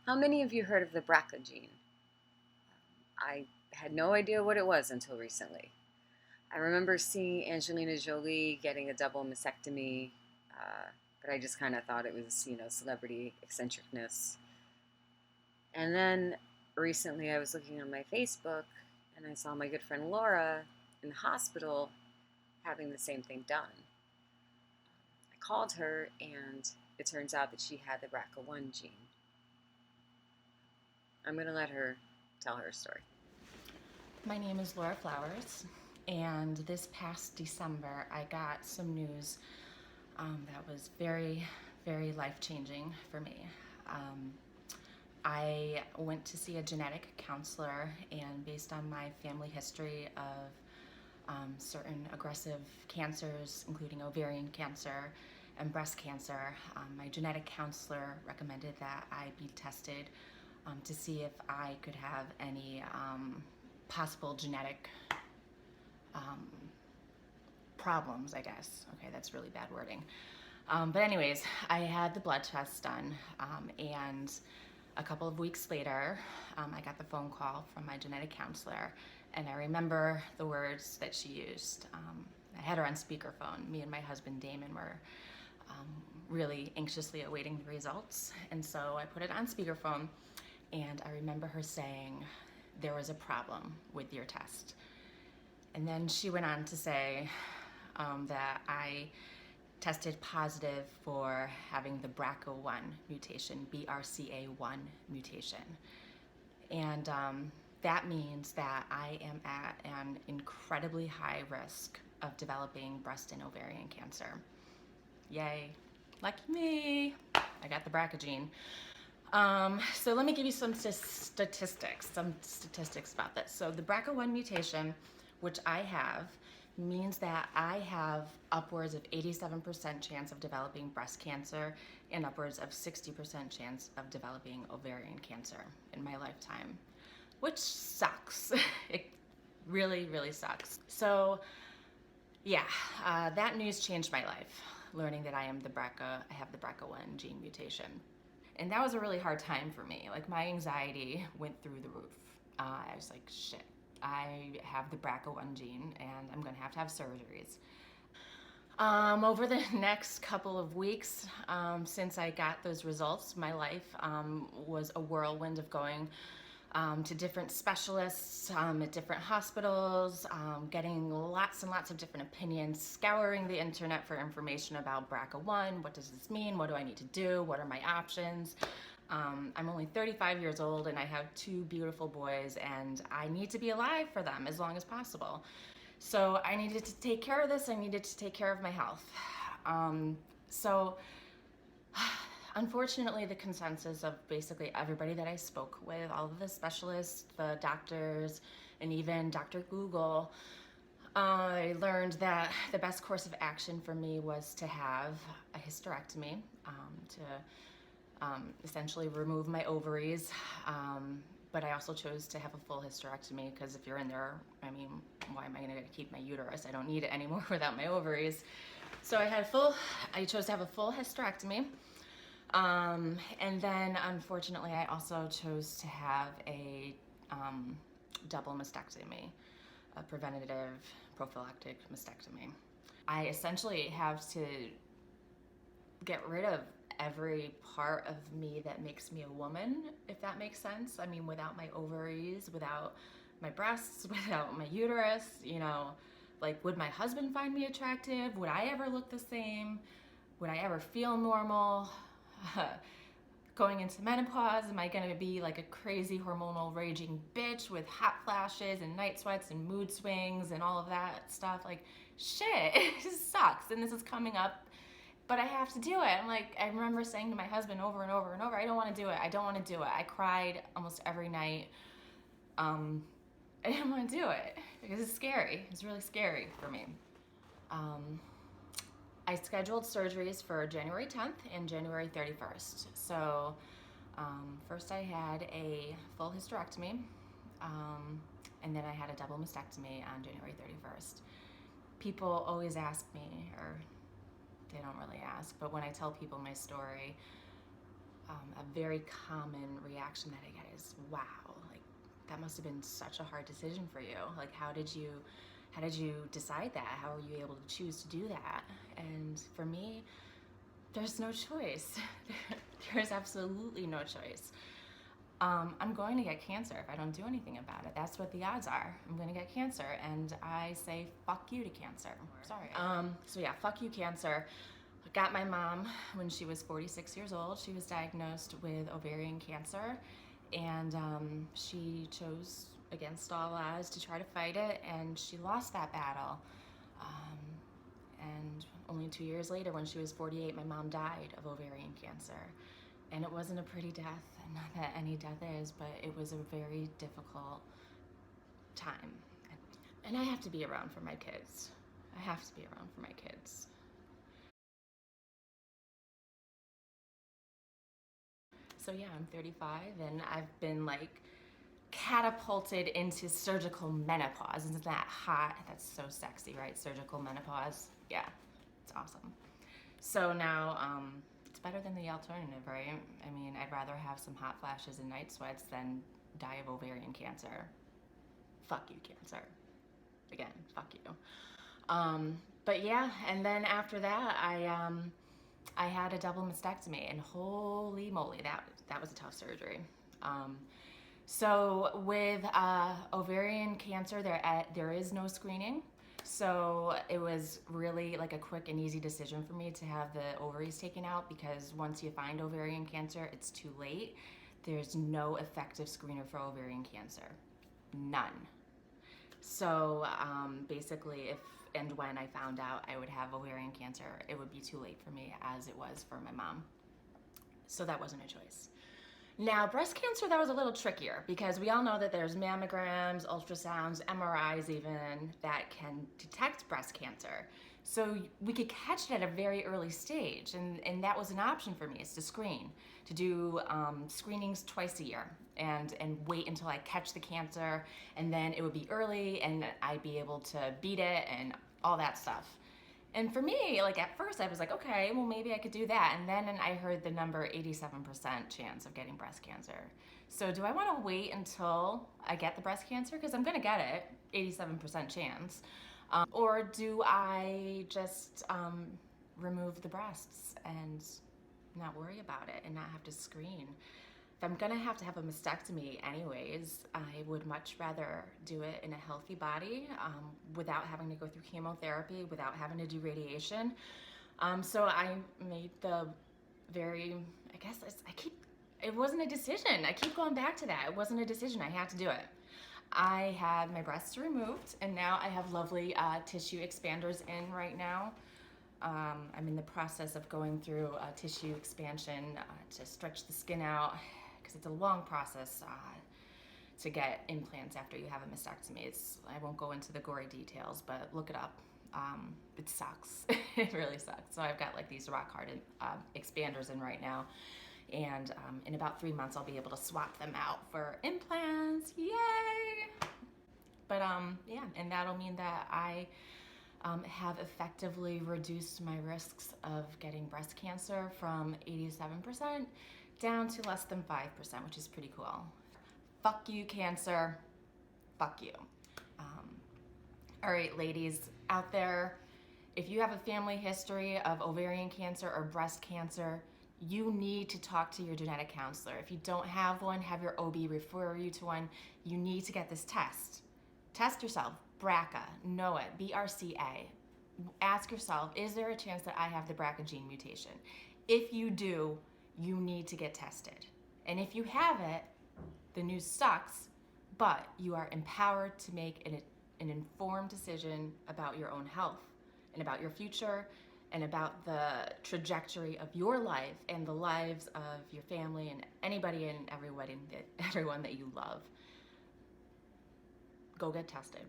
How many of you heard of the BRCA gene? I had no idea what it was until recently. I remember seeing Angelina Jolie getting a double mastectomy, but I just kind of thought it was, celebrity eccentricness. And then recently I was looking on my Facebook and I saw my good friend Laura in the hospital having the same thing done. I called her and it turns out that she had the BRCA1 gene. I'm going to let her tell her story. My name is Laura Flowers, and this past December I got some news that was very, very life-changing for me. Um, I went to see a genetic counselor, and based on my family history of certain aggressive cancers, including ovarian cancer and breast cancer, my genetic counselor recommended that I be tested to see if I could have any possible genetic problems, I guess. Okay, that's really bad wording. But anyways, I had the blood test done, and a couple of weeks later, I got the phone call from my genetic counselor, and I remember the words that she used. I had her on speakerphone. Me and my husband Damon were really anxiously awaiting the results, and so I put it on speakerphone, and I remember her saying, "There was a problem with your test." And then she went on to say that I tested positive for having the BRCA1 mutation, BRCA1 mutation. And that means that I am at an incredibly high risk of developing breast and ovarian cancer. Yay. Lucky me. I got the BRCA gene. So let me give you some statistics about this. So the BRCA1 mutation, which I have, means that I have upwards of 87% chance of developing breast cancer and upwards of 60% chance of developing ovarian cancer in my lifetime, which sucks. It really, really sucks. So yeah, that news changed my life, learning that I have the BRCA1 gene mutation. And that was a really hard time for me. Like, my anxiety went through the roof. I was like, shit, I have the BRCA1 gene and I'm gonna have surgeries. Over the next couple of weeks, since I got those results, my life was a whirlwind of going to different specialists at different hospitals, getting lots and lots of different opinions, scouring the internet for information about BRCA1. What does this mean? What do I need to do? What are my options? I'm only 35 years old and I have two beautiful boys, and I need to be alive for them as long as possible. So I needed to take care of this. I needed to take care of my health. So unfortunately, the consensus of basically everybody that I spoke with, all of the specialists, the doctors, and even Dr. Google, I learned that the best course of action for me was to have a hysterectomy, to essentially remove my ovaries. But I also chose to have a full hysterectomy because if you're in there, I mean, why am I going to keep my uterus? I don't need it anymore without my ovaries. So I chose to have a full hysterectomy. And then unfortunately, I also chose to have a double mastectomy, a preventative prophylactic mastectomy. I essentially have to get rid of every part of me that makes me a woman, if that makes sense. I mean, without my ovaries, without my breasts, without my uterus, like, would my husband find me attractive? Would I ever look the same? Would I ever feel normal? Going into menopause, am I gonna be like a crazy hormonal raging bitch with hot flashes and night sweats and mood swings and all of that stuff? Like, shit, it just sucks. And this is coming up, but I have to do it. I'm like, I remember saying to my husband over and over and over, I don't want to do it. I don't want to do it. I cried almost every night. I didn't want to do it because it's scary. It's really scary for me. I scheduled surgeries for January 10th and January 31st. So first I had a full hysterectomy, and then I had a double mastectomy on January 31st. People always ask me, or they don't really ask, but when I tell people my story, A very common reaction that I get is, wow, like that must have been such a hard decision for you. Like, how did you decide that? How were you able to choose to do that? And for me, there's no choice. There's absolutely no choice. I'm going to get cancer if I don't do anything about it. That's what the odds are. I'm going to get cancer, and I say fuck you to cancer. Sorry. So yeah, fuck you, cancer. I got my mom when she was 46 years old. She was diagnosed with ovarian cancer, and she chose against all odds to try to fight it, and she lost that battle. And only 2 years later, when she was 48, my mom died of ovarian cancer. And it wasn't a pretty death, not that any death is, but it was a very difficult time. And I have to be around for my kids. I have to be around for my kids. So yeah, I'm 35 and I've been like catapulted into surgical menopause. Isn't that hot? That's so sexy, right? Surgical menopause. Yeah, it's awesome. So now, it's better than the alternative, right? I mean, I'd rather have some hot flashes and night sweats than die of ovarian cancer. Fuck you, cancer. Again, fuck you. But yeah, and then after that, I had a double mastectomy, and holy moly, that was a tough surgery. So with ovarian cancer, there is no screening. So it was really like a quick and easy decision for me to have the ovaries taken out, because once you find ovarian cancer, it's too late. There's no effective screener for ovarian cancer. None. So basically, if and when I found out I would have ovarian cancer, it would be too late for me, as it was for my mom. So that wasn't a choice. Now, breast cancer, that was a little trickier, because we all know that there's mammograms, ultrasounds, MRIs even, that can detect breast cancer. So we could catch it at a very early stage, and that was an option for me, is to screen, to do screenings twice a year, and wait until I catch the cancer, and then it would be early, and I'd be able to beat it, and all that stuff. And for me, like at first I was like, okay, well maybe I could do that. And then I heard the number 87% chance of getting breast cancer. So do I want to wait until I get the breast cancer? Because I'm going to get it, 87% chance. Or do I just remove the breasts and not worry about it and not have to screen? If I'm gonna have to have a mastectomy anyways, I would much rather do it in a healthy body, without having to go through chemotherapy, without having to do radiation. So I made the very, it wasn't a decision. I keep going back to that. It wasn't a decision, I had to do it. I had my breasts removed, and now I have lovely tissue expanders in right now. I'm in the process of going through tissue expansion to stretch the skin out, because it's a long process to get implants after you have a mastectomy. I won't go into the gory details, but look it up. It sucks. It really sucks. So I've got like these rock hard expanders in right now, and in about 3 months I'll be able to swap them out for implants. Yay! But yeah, and that'll mean that I have effectively reduced my risks of getting breast cancer from 87% down to less than 5%, which is pretty cool. Fuck you, cancer. Fuck you. All right, ladies out there, if you have a family history of ovarian cancer or breast cancer, you need to talk to your genetic counselor. If you don't have one, have your OB refer you to one. You need to get this test. Test yourself. BRCA, NOAA, BRCA. Ask yourself, is there a chance that I have the BRCA gene mutation? If you do, you need to get tested. And if you have it, the news sucks, but you are empowered to make an informed decision about your own health and about your future and about the trajectory of your life and the lives of your family and anybody and everyone that you love. Go get tested.